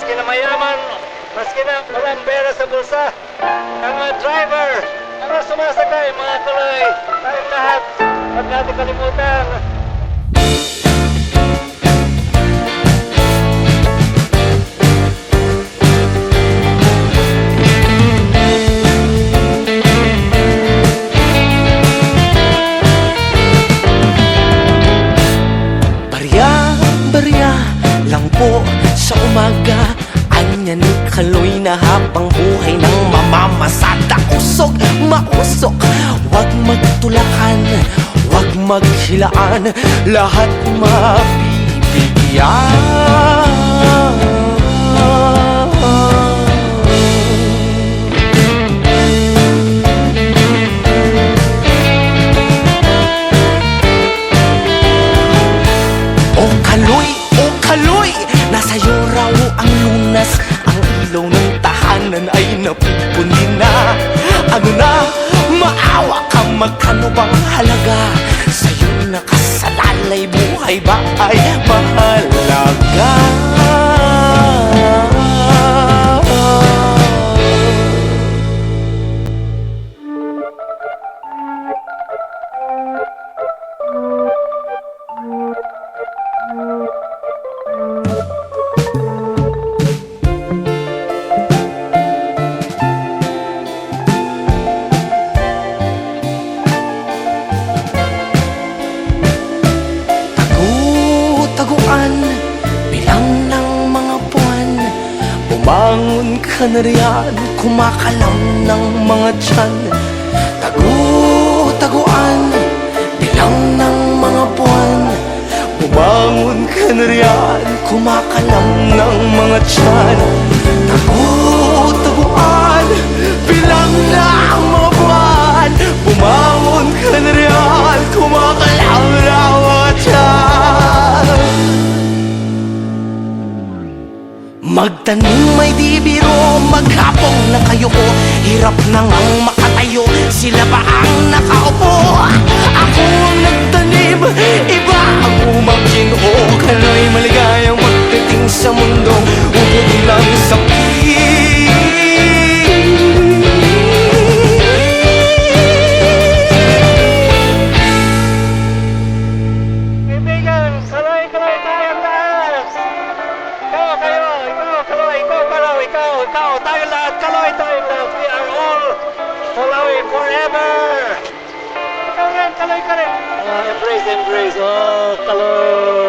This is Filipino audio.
maski na mayaman, maski na walang pera sa bulsa, ang mga driver, ang mga sumasakay, mga kaloy, tayong lahat, huwag natin kalimutan. Barya lang po sa umaga, anya ni Kaloy na habang buhay ng mamamasada. Usok, mausok, wag magtulakan, wag maghilaan, lahat mabibigyan. Kaloy, nasa iyo raw ang lunas, ang ilaw ng tahanan ay napupundi na. Ano na, maawa ka, magkano bang halaga? Sa'yo nakasalalay, buhay ba ay mahalaga? Bilang ng mga buwan, bumangon ka na riyan, kumakalam ng mga tiyan. Taguan, bilang ng mga buwan, bumangon ka na riyan, kumakalam ng mga tiyan. Taguan, bilang ng mga buwan, bumangon ka na riyan, kumakalam ng mga tiyan. Magtanim may di biro, maghapong na kayo ko, hirap nang ang makatayo, sila ba ang nakaupo? Ako ang nagtanim, iba ang umangkin. O Kaloy, maligayang magdating sa mundong ubod ng sakit. Ikaw, tayong lahat, Kaloy, tayong lahat. We are all Kaloy forever. Ikaw rin, Kaloy ka rin. Embrace, oh, Kaloy.